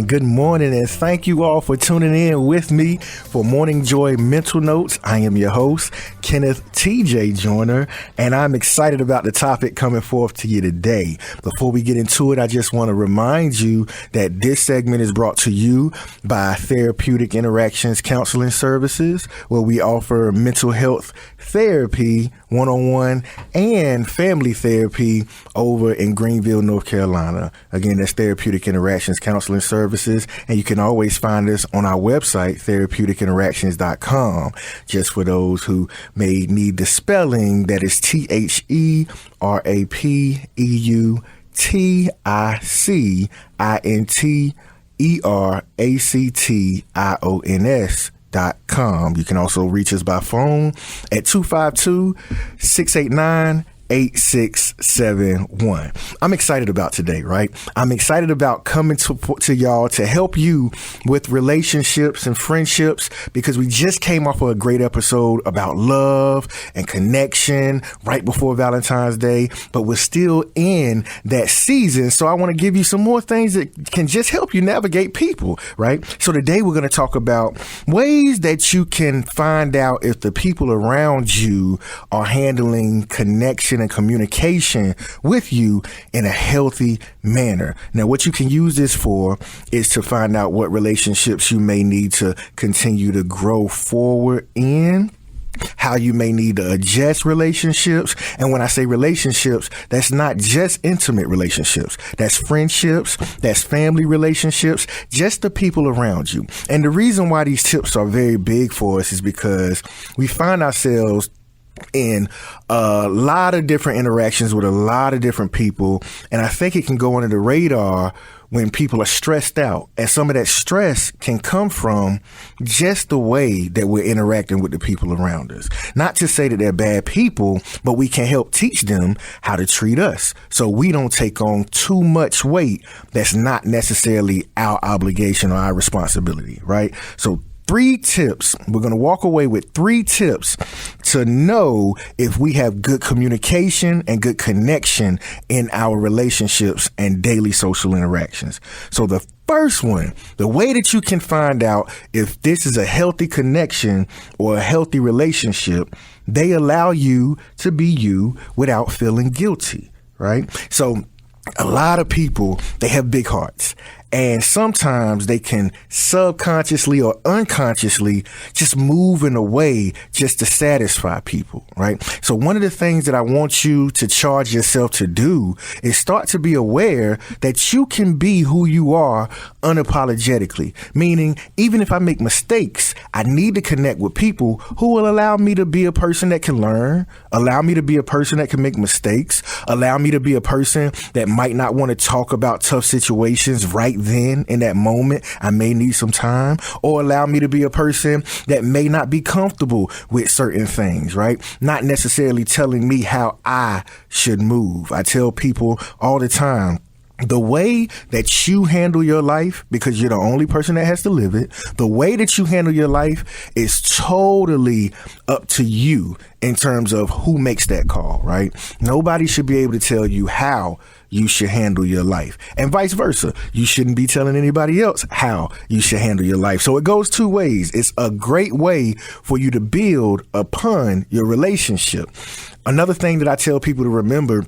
Good morning, and thank you all for tuning in with me for Morning Joy Mental Notes. I am your host, Kenneth TJ Joyner, and I'm excited about the topic coming forth to you today. Before we get into it, I just want to remind you that this segment is brought to you by Therapeutic Interactions Counseling Services, where we offer mental health therapy, one-on-one, and family therapy over in Greenville, North Carolina. Again, that's Therapeutic Interactions Counseling Services, and you can always find us on our website, therapeuticinteractions.com. Just for those who may need the spelling, that is THERAPEUTICINTERACTIONS.com. You can also reach us by phone at 252-689-8671. I'm excited about today, right? I'm excited about coming to y'all to help you with relationships and friendships, because we just came off of a great episode about love and connection right before Valentine's Day, but we're still in that season. So I want to give you some more things that can just help you navigate people, right? So today we're going to talk about ways that you can find out if the people around you are handling connection and communication with you in a healthy manner. Now, what you can use this for is to find out what relationships you may need to continue to grow forward in, how you may need to adjust relationships. And when I say relationships, that's not just intimate relationships. That's friendships, that's family relationships, just the people around you. And the reason why these tips are very big for us is because we find ourselves in a lot of different interactions with a lot of different people. And I think it can go under the radar when people are stressed out. And some of that stress can come from just the way that we're interacting with the people around us. Not to say that they're bad people, but we can help teach them how to treat us so we don't take on too much weight that's not necessarily our obligation or our responsibility, right? So 3 tips. We're going to walk away with 3 tips to know if we have good communication and good connection in our relationships and daily social interactions. So the first one, the way that you can find out if this is a healthy connection or a healthy relationship, they allow you to be you without feeling guilty, right? So a lot of people, they have big hearts. And sometimes they can subconsciously or unconsciously just move in a way just to satisfy people, right? So one of the things that I want you to charge yourself to do is start to be aware that you can be who you are unapologetically. Meaning, even if I make mistakes, I need to connect with people who will allow me to be a person that can learn, allow me to be a person that can make mistakes, allow me to be a person that might not want to talk about tough situations right then in that moment. I may need some time, or allow me to be a person that may not be comfortable with certain things, right? Not necessarily telling me how I should move. I tell people all the time, the way that you handle your life, because you're the only person that has to live it, the way that you handle your life is totally up to you in terms of who makes that call, right? Nobody should be able to tell you how you should handle your life, and vice versa. You shouldn't be telling anybody else how you should handle your life. So it goes 2 ways. It's a great way for you to build upon your relationship. Another thing that I tell people to remember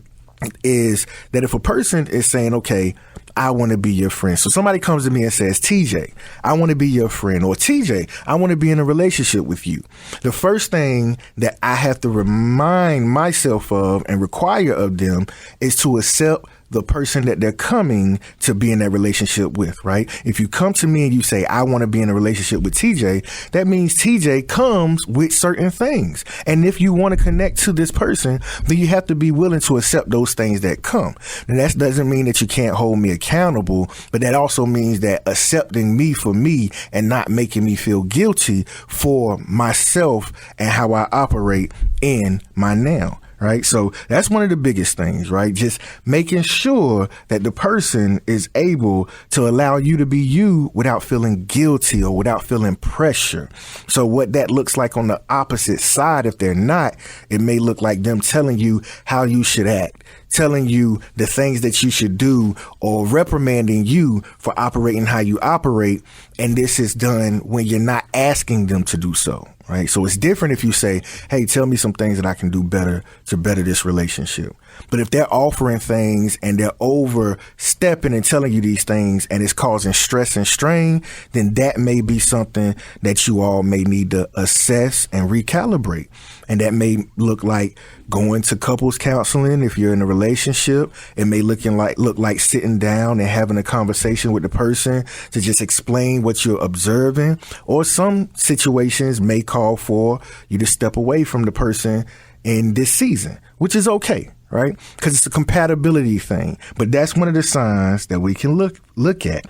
is that if a person is saying, okay, I want to be your friend. So somebody comes to me and says, TJ, I want to be your friend, or TJ, I want to be in a relationship with you. The first thing that I have to remind myself of and require of them is to accept the person that they're coming to be in that relationship with, right? If you come to me and you say, I want to be in a relationship with TJ, that means TJ comes with certain things. And if you want to connect to this person, then you have to be willing to accept those things that come. And that doesn't mean that you can't hold me accountable, but that also means that accepting me for me and not making me feel guilty for myself and how I operate in my now. right? So that's one of the biggest things, right? Just making sure that the person is able to allow you to be you without feeling guilty or without feeling pressure. So what that looks like on the opposite side, if they're not, it may look like them telling you how you should act, telling you the things that you should do, or reprimanding you for operating how you operate. And this is done when you're not asking them to do so, right? So it's different if you say, hey, tell me some things that I can do better to better this relationship. But if they're offering things and they're overstepping and telling you these things and it's causing stress and strain, then that may be something that you all may need to assess and recalibrate. And that may look like going to couples counseling if you're in a relationship. It may look like sitting down and having a conversation with the person to just explain what you're observing. Or some situations may call for you to step away from the person in this season, which is okay, right? Because it's a compatibility thing. But that's one of the signs that we can look at.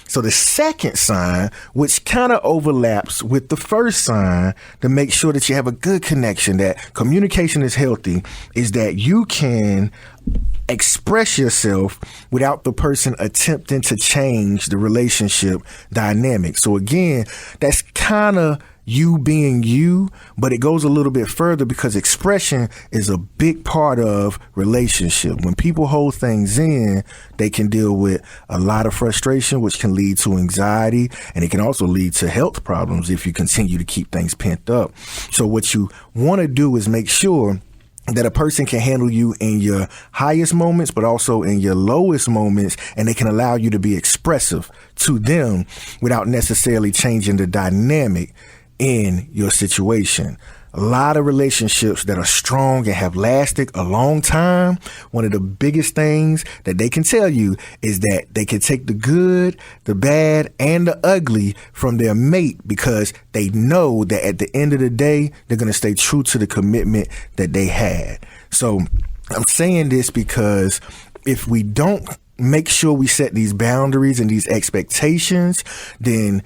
So the second sign, which kind of overlaps with the first sign to make sure that you have a good connection, that communication is healthy, is that you can express yourself without the person attempting to change the relationship dynamic. So again, that's kind of you being you, but it goes a little bit further because expression is a big part of relationship. When people hold things in, they can deal with a lot of frustration, which can lead to anxiety, and it can also lead to health problems if you continue to keep things pent up. So what you want to do is make sure that a person can handle you in your highest moments, but also in your lowest moments, and they can allow you to be expressive to them without necessarily changing the dynamic in your situation. A lot of relationships that are strong and have lasted a long time, one of the biggest things that they can tell you is that they can take the good, the bad, and the ugly from their mate because they know that at the end of the day, they're going to stay true to the commitment that they had. So I'm saying this because if we don't make sure we set these boundaries and these expectations, then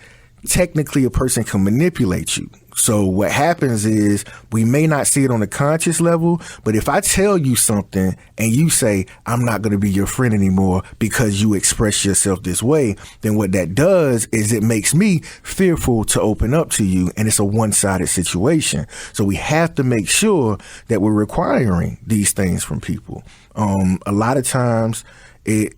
technically a person can manipulate you. So what happens is we may not see it on a conscious level, but if I tell you something and you say, I'm not going to be your friend anymore because you express yourself this way, then what that does is it makes me fearful to open up to you. And it's a one-sided situation. So we have to make sure that we're requiring these things from people. A lot of times it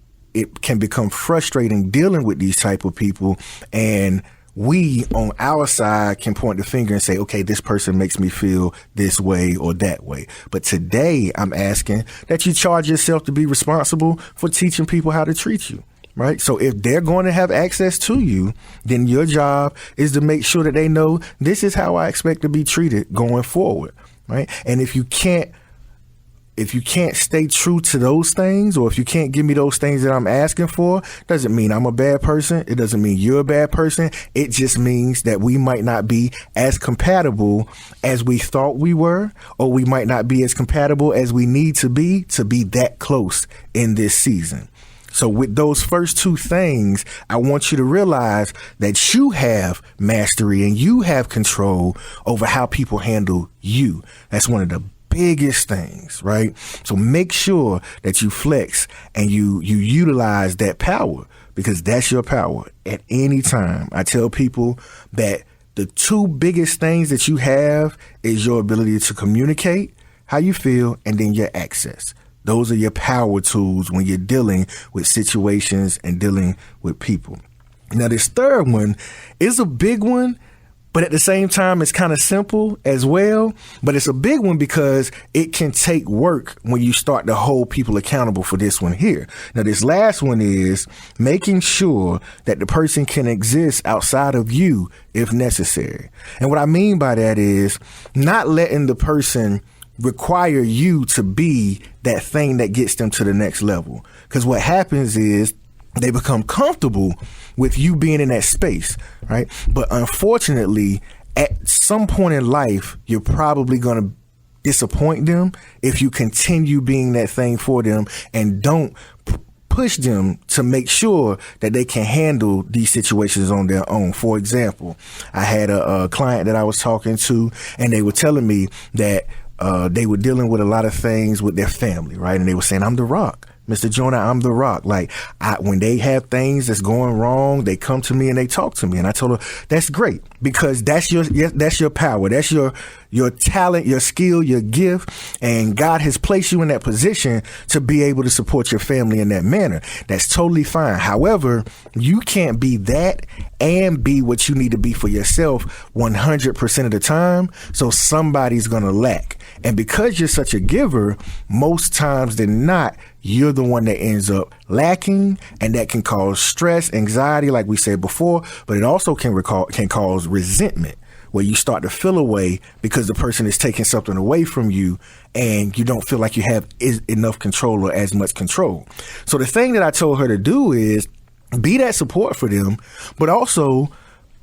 can become frustrating dealing with these type of people, and we on our side can point the finger and say, okay, this person makes me feel this way or that way. But today I'm asking that you charge yourself to be responsible for teaching people how to treat you, right? So if they're going to have access to you, then your job is to make sure that they know this is how I expect to be treated going forward, right? And if you can't stay true to those things, or if you can't give me those things that I'm asking for, doesn't mean I'm a bad person. It doesn't mean you're a bad person. It just means that we might not be as compatible as we thought we were, or we might not be as compatible as we need to be that close in this season. So with those first two things, I want you to realize that you have mastery and you have control over how people handle you. That's one of the biggest things, right? So make sure that you flex and you utilize that power, because that's your power at any time. I tell people that the two biggest things that you have is your ability to communicate how you feel and then your access. Those are your power tools when you're dealing with situations and dealing with people. Now, this third one is a big one, but at the same time, it's kind of simple as well. But it's a big one because it can take work when you start to hold people accountable for this one here. Now, this last one is making sure that the person can exist outside of you if necessary. And what I mean by that is not letting the person require you to be that thing that gets them to the next level. Because what happens is they become comfortable with you being in that space, right? But unfortunately, at some point in life, you're probably going to disappoint them if you continue being that thing for them and don't push them to make sure that they can handle these situations on their own. For example, I had a client that I was talking to, and they were telling me that they were dealing with a lot of things with their family, right? And they were saying, I'm the rock. Mr. Joyner, I'm the rock. Like, when they have things that's going wrong, they come to me and they talk to me. And I told her, that's great, because that's your power. That's your talent, your skill, your gift. And God has placed you in that position to be able to support your family in that manner. That's totally fine. However, you can't be that and be what you need to be for yourself 100% of the time. So somebody's going to lack. And because you're such a giver, most times than not, you're the one that ends up lacking, and that can cause stress, anxiety, like we said before, but it also can cause resentment, where you start to feel away because the person is taking something away from you and you don't feel like you have enough control or as much control. So the thing that I told her to do is be that support for them, but also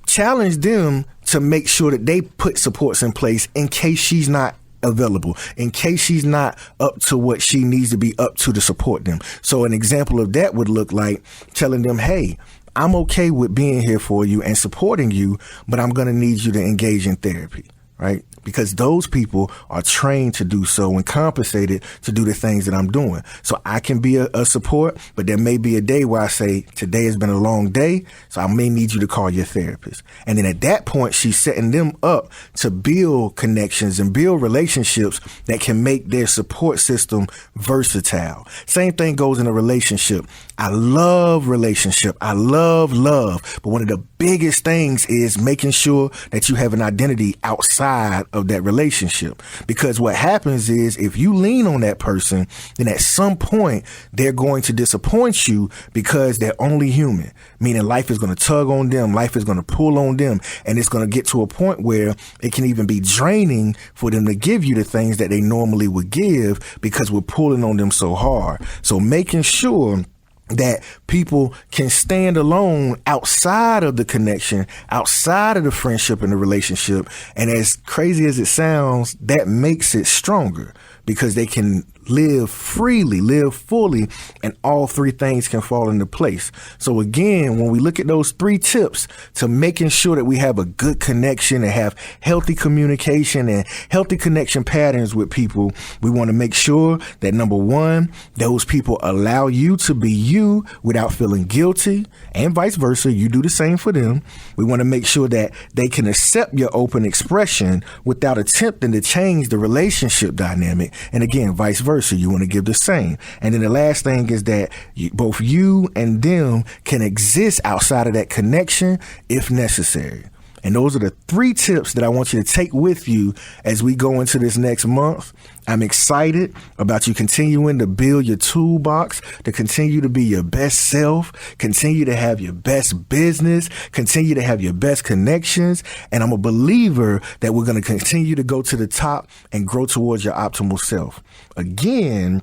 challenge them to make sure that they put supports in place in case she's not available, in case she's not up to what she needs to be up to support them. So an example of that would look like telling them, hey, I'm okay with being here for you and supporting you, but I'm going to need you to engage in therapy, right? Because those people are trained to do so and compensated to do the things that I'm doing. So I can be a support, but there may be a day where I say, today has been a long day, so I may need you to call your therapist. And then at that point, she's setting them up to build connections and build relationships that can make their support system versatile. Same thing goes in a relationship. I love relationship. I love love. But one of the biggest things is making sure that you have an identity outside of that relationship. Because what happens is if you lean on that person, then at some point they're going to disappoint you because they're only human, meaning life is going to tug on them. Life is going to pull on them. And it's going to get to a point where it can even be draining for them to give you the things that they normally would give because we're pulling on them so hard. So making sure that people can stand alone outside of the connection, outside of the friendship and the relationship. And as crazy as it sounds, that makes it stronger because they can live freely, live fully, and all three things can fall into place. So again, when we look at those 3 tips to making sure that we have a good connection and have healthy communication and healthy connection patterns with people, we want to make sure that number 1, those people allow you to be you without feeling guilty, and vice versa. You do the same for them. We want to make sure that they can accept your open expression without attempting to change the relationship dynamic. And again, vice versa. You want to give the same. And then the last thing is that both you and them can exist outside of that connection if necessary. And those are the 3 tips that I want you to take with you as we go into this next month. I'm excited about you continuing to build your toolbox, to continue to be your best self, continue to have your best business, continue to have your best connections. And I'm a believer that we're going to continue to go to the top and grow towards your optimal self. Again,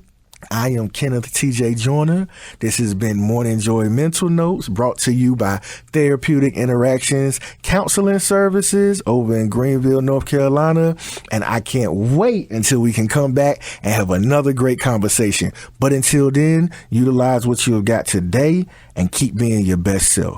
I am Kenneth TJ Joyner. This has been Morning Joy Mental Notes, brought to you by Therapeutic Interactions Counseling Services over in Greenville, North Carolina. And I can't wait until we can come back and have another great conversation. But until then, utilize what you have got today and keep being your best self.